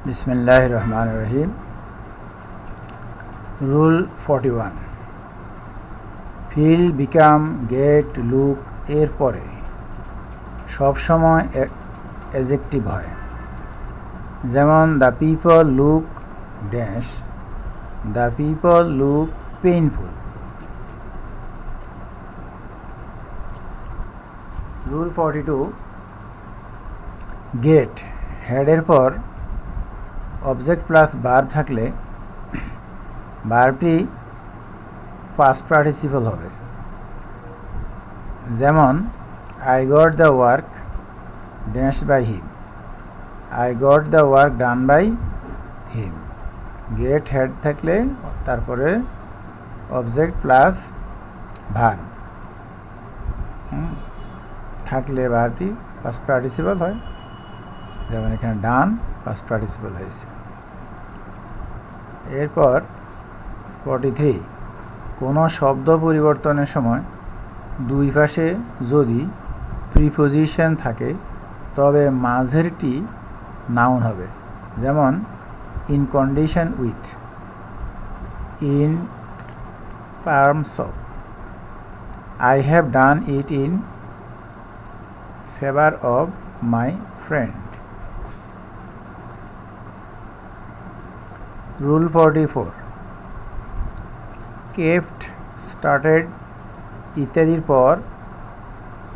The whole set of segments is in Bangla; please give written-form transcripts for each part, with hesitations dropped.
বিসমিল্লাহির রহমানির রহিম। Rule 41, feel, become, get, look এর পরে সবসময় অ্যাডজেক্টিভ হয়। যেমন the people look dash, the people look painful. Rule 42, get হেডের পর অবজেক্ট প্লাস ভার্ব থাকলে ভার্বটি পাস্ট পার্টিসিপল হবে। যেমন I got the work dash by him, I got the work done by him. Get head থাকলে তারপরে অবজেক্ট প্লাস ভার্ব থাকলে ভার্বটি পাস্ট পার্টিসিপল হয়। যেমন এখানে ডান পাস্ট পার্টিসিপল হয়েছে। এরপর 43, কোনো শব্দ পরিবর্তনের সময় দুই পাশে যদি প্রিপোজিশন থাকে তবে মাঝেরটি নাউন হবে। যেমন in condition with, in terms of, I have done it in favour of my friend. Rule 44, kept, started ইত্যাদির পর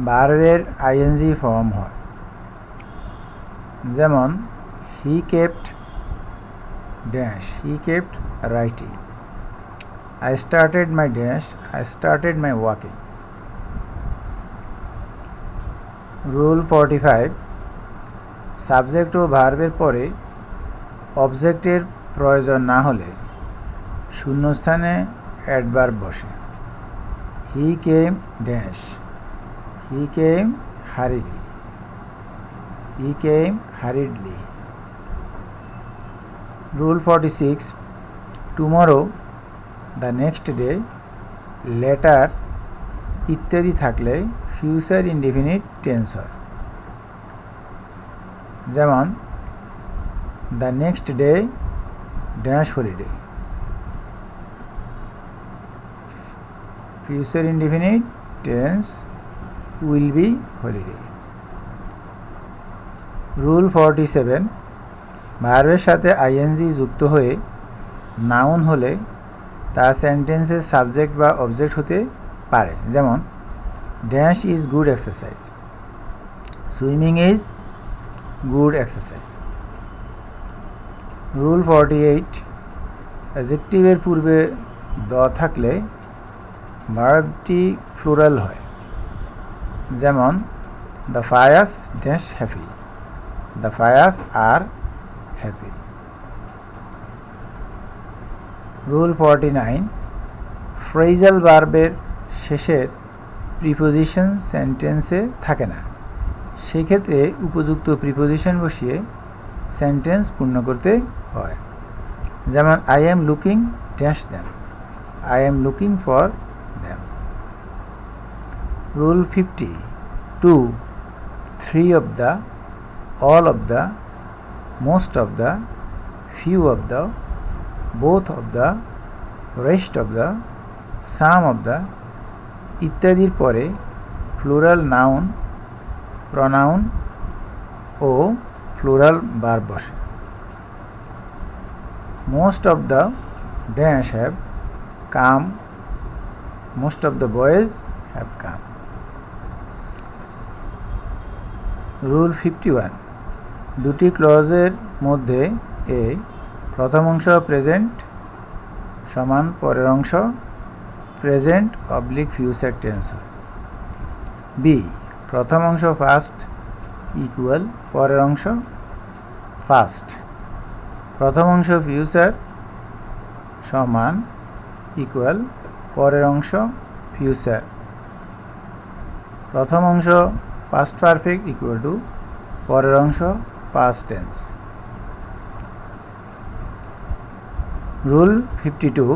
ভার্বের আইএনজি ফর্ম হয়। যেমন he kept dash, he kept writing, I started my dash, I started my walking. Rule 45, subject ও ভার্বের পরে অবজেক্টের প্রয়োজন না হলে শূন্যস্থানে অ্যাডভার্ব বসে। He came dash, he came হারিলি, he came hurriedly. Rule 46, tomorrow, the next day, letter ইত্যাদি থাকলে ফিউচার ইনডিফিনিট টেন্স হয়। যেমন the next day dash holiday, future indefinite tense will be holiday. Rule 47, ভার্বের সাথে আইএনজি যুক্ত হয়ে নাউন হলে তা সেন্টেন্সের সাবজেক্ট বা অবজেক্ট হতে পারে। যেমন dash is good exercise, swimming is good exercise. Rule 48, অ্যাডজেক্টিভের পূর্বে দ থাকলে ভার্বটি প্লুরাল হয়। যেমন the fires dash happy, the fires are happy. Rule 49, phrasal ভার্বের শেষের প্রিপোজিশন সেন্টেন্সে থাকে না, সেক্ষেত্রে উপযুক্ত প্রিপোজিশন বসিয়ে সেন্টেন্স পূর্ণ করতে হয়। যেমন I am looking dash them, I am looking for them. Rule 50, two, three of the, all of the, most of the, few of the, both of the, rest of the, some of the ইত্যাদির পরে প্লুরাল নাউন, প্রনাউন ও প্লুরাল ভার্ব বসে। Most of the dash have come, most of the boys have come. Rule 51, দুটি ক্লজের মধ্যে এ প্রথম অংশ প্রেজেন্ট সমান পরের অংশ প্রেজেন্ট অবলিক ফিউচার টেন্স হয়। বি প্রথম অংশ ফার্স্ট ইকুয়াল পরের অংশ ফার্স্ট, প্রথম অংশ ফিউচার সমান ইকুয়াল পরের অংশ ফিউচার, প্রথম অংশ পাস্ট পারফেক্ট ইকুয়াল টু পরের অংশ পাস্ট টেন্স। রুল 52,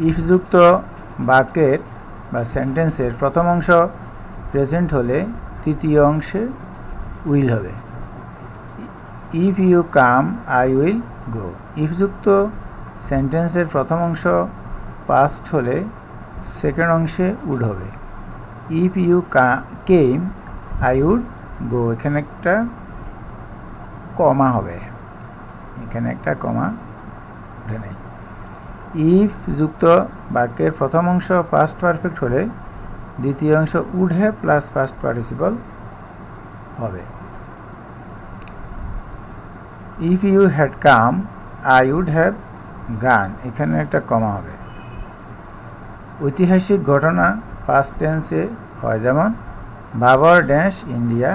ইফযুক্ত বাক্যের বা সেন্টেন্সের প্রথম অংশ প্রেজেন্ট হলে তৃতীয় অংশে উইল হবে। If you come I will go. If যুক্ত সেন্টেন্সের প্রথম অংশ পাস্ট হলে সেকেন্ড অংশে উড হবে। If you came I would go, এখানে একটা কমা হবে, এখানে একটা কমা উঠে নেই। ইফ যুক্ত বাক্যের প্রথম অংশ পাস্ট পারফেক্ট হলে দ্বিতীয় অংশ would have plus past participle হবে। If you had come I would have gone, এখানে একটা কমা হবে। ঐতিহাসিক ঘটনা পাস্ট টেন্সে হয়, যেমন Babur dash India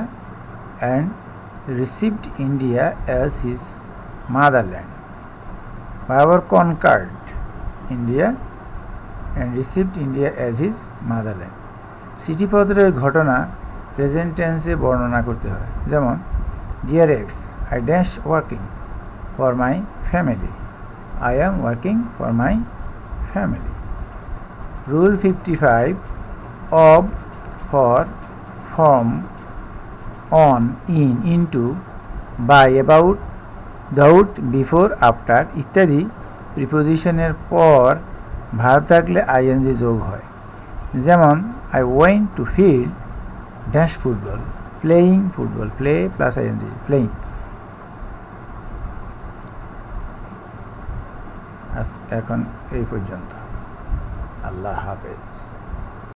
and received India as his motherland. Babur conquered India and received India as his motherland. চিঠিপত্রের ঘটনা প্রেজেন্ট টেন্সে বর্ণনা করতে হয়, যেমন dear X I dash working for my family, I am working for my family. Rule 55 of, for, from, on, in, into, by, about, without, before, after ইত্যাদি প্রিপোজিশনের পর ভার্ব থাকলে আইএনজি যোগ হয়, যেমন I went to field dash football, playing football, play plus I N G, playing. এখন এই পর্যন্ত, আল্লাহ হাফেজ।